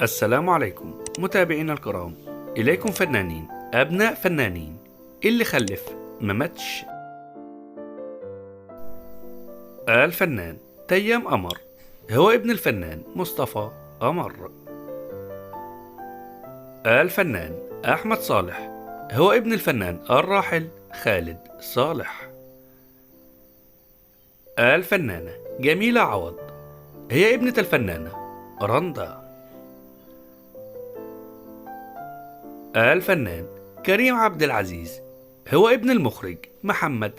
السلام عليكم متابعينا الكرام. إليكم فنانين أبناء فنانين. اللي خلف ما ماتش. الفنان تيام قمر هو ابن الفنان مصطفى قمر. الفنان أحمد صالح هو ابن الفنان الراحل خالد صالح. الفنانة جميلة عوض هي ابنة الفنانة رندا. الفنان كريم عبد العزيز هو ابن المخرج محمد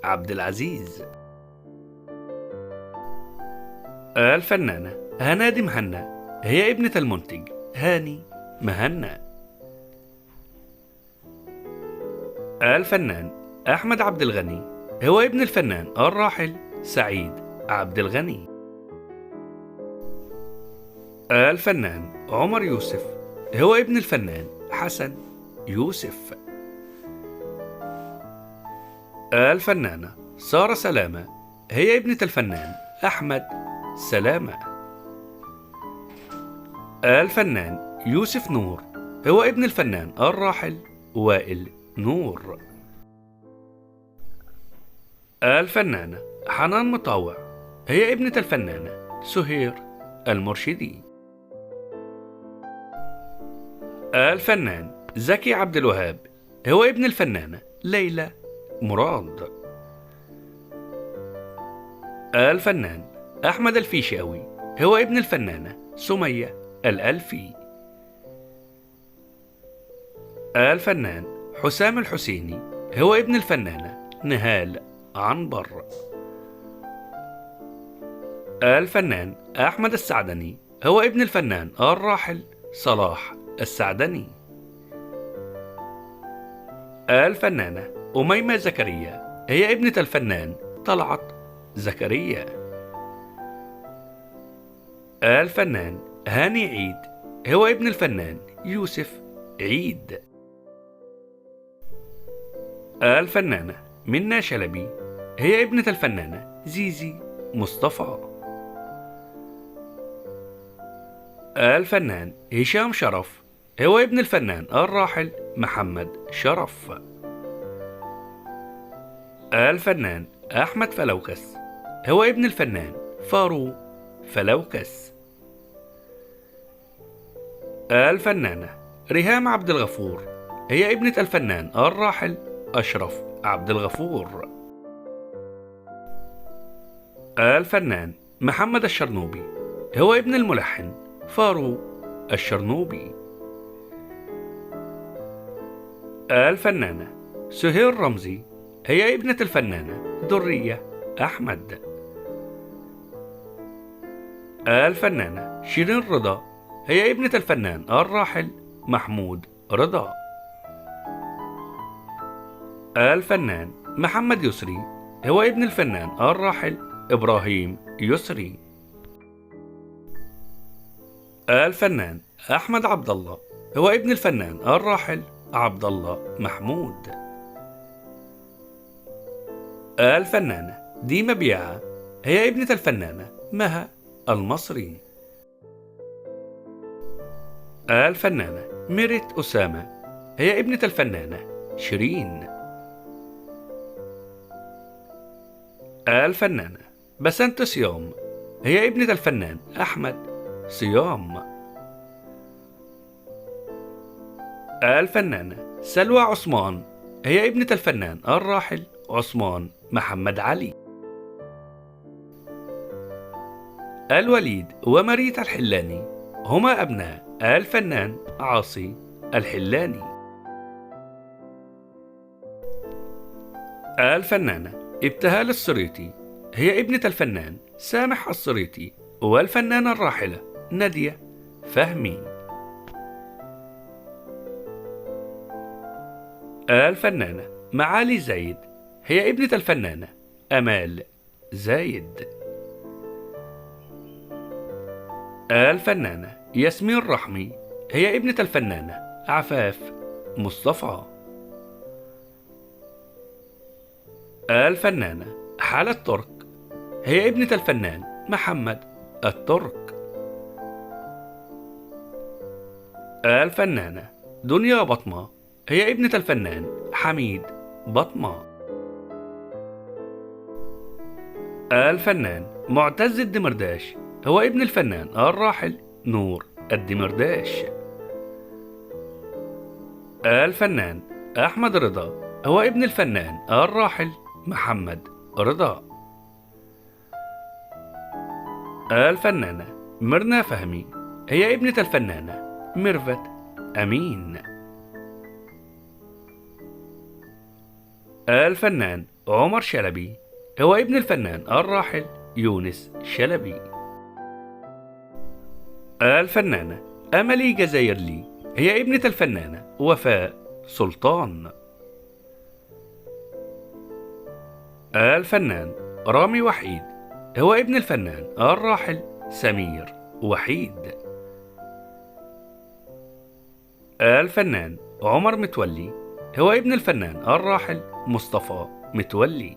عبد العزيز. الفنانة هنادي مهنا هي ابنة المنتج هاني مهنا. الفنان أحمد عبد الغني هو ابن الفنان الراحل سعيد عبد الغني. الفنان عمر يوسف هو ابن الفنان حسن يوسف. الفنانة سارة سلامة هي ابنة الفنان أحمد سلامة. الفنان يوسف نور هو ابن الفنان الراحل وائل نور. الفنانة حنان مطاوع هي ابنة الفنانة سهير المرشدي. الفنان زكي عبد الوهاب هو ابن الفنانة ليلى مراد. الفنان أحمد الفيشاوي هو ابن الفنانة سمية الألفي. الفنان حسام الحسيني هو ابن الفنانة نهال عنبر. الفنان أحمد السعدني هو ابن الفنان الراحل صلاح السعدني. الفنانة أميمة زكريا هي ابنة الفنان طلعت زكريا. الفنان هاني عيد هو ابن الفنان يوسف عيد. الفنانة منى شلبي هي ابنة الفنانة زيزي مصطفى. الفنان هشام شرف هو ابن الفنان الراحل محمد شرف. الفنان أحمد فلوكس هو ابن الفنان فاروق فلوكس. الفنانة ريهام عبد الغفور هي ابنة الفنان الراحل أشرف عبد الغفور. الفنان محمد الشرنوبي هو ابن الملحن فاروق الشرنوبي. الفنانة سهير رمزي هي ابنة الفنانة درية أحمد. الفنانة شيرين رضا هي ابنة الفنان الراحل محمود رضا. الفنان محمد يسري هو ابن الفنان الراحل إبراهيم يسري. الفنان أحمد عبد الله هو ابن الفنان الراحل عبد الله محمود. الفنانة ديما بيعة هي ابنة الفنانة مها المصري. الفنانة ميريت أسامة هي ابنة الفنانة شيرين. الفنانة بسنت صيام هي ابنة الفنان أحمد صيام. الفنانة سلوى عثمان هي ابنة الفنان الراحل عثمان محمد علي. الوليد ومريت الحلاني هما أبناء الفنان عاصي الحلاني. الفنانة ابتهال الصريطي هي ابنة الفنان سامح الصريطي والفنانة الراحلة نادية فهمي. الفنانة معالي زايد هي ابنة الفنانة أمال زايد. الفنانة ياسمين رحمي هي ابنة الفنانة عفاف مصطفى. الفنانة حالة ترك هي ابنة الفنان محمد الترك. الفنانة دنيا بطمة هي ابنة الفنان حميد بطمة. الفنان معتز الدمرداش هو ابن الفنان الراحل نور الدمرداش. الفنان أحمد رضا هو ابن الفنان الراحل محمد رضا. الفنانة ميرنا فهمي هي ابنة الفنانة ميرفت أمين. الفنان عمر شلبي هو ابن الفنان الراحل يونس شلبي. الفنانة أملي جزايرلي هي ابنة الفنانة وفاء سلطان. الفنان رامي وحيد هو ابن الفنان الراحل سمير وحيد. الفنان عمر متولي هو ابن الفنان الراحل مصطفى متولي.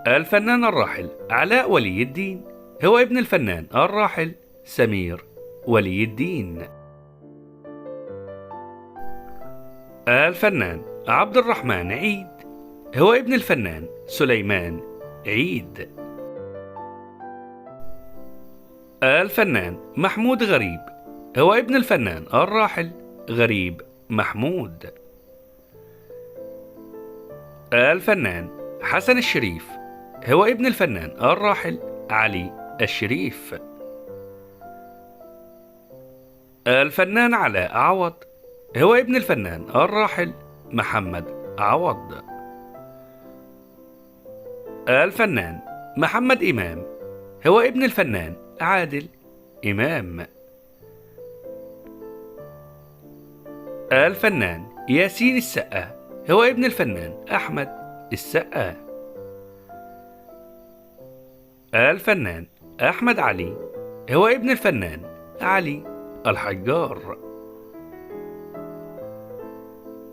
الفنان الراحل علاء ولي الدين هو ابن الفنان الراحل سمير ولي الدين. الفنان عبد الرحمن عيد هو ابن الفنان سليمان عيد. الفنان محمود غريب هو ابن الفنان الراحل غريب محمود. الفنان حسن الشريف هو ابن الفنان الراحل علي الشريف. الفنان علاء عوض هو ابن الفنان الراحل محمد عوض. الفنان محمد إمام هو ابن الفنان عادل إمام. الفنان ياسين السقا هو ابن الفنان أحمد السقا. الفنان أحمد علي هو ابن الفنان علي الحجار.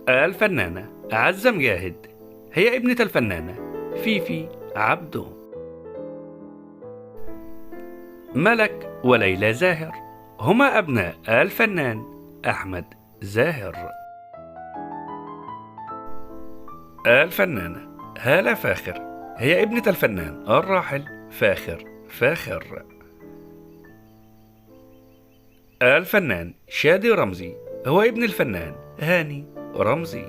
الفنانة عزة مجاهد هي ابنة الفنانة فيفي عبده. ملك وليلى زاهر هما أبناء الفنان أحمد زاهر. الفنانة هالة فاخر هي ابنة الفنان الراحل فاخر. الفنان شادي رمزي هو ابن الفنان هاني رمزي.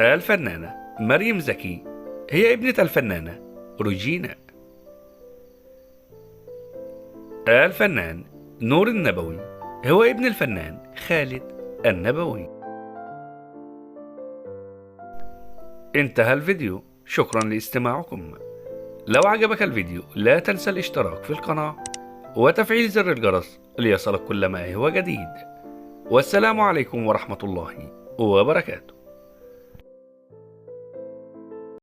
الفنانة مريم زكي هي ابنة الفنانة روجينا. الفنان نور النبوي هو ابن الفنان خالد النبوي. انتهى الفيديو، شكرا لاستماعكم. لو عجبك الفيديو لا تنسى الاشتراك في القناة وتفعيل زر الجرس ليصلك كل ما هو جديد. والسلام عليكم ورحمة الله وبركاته.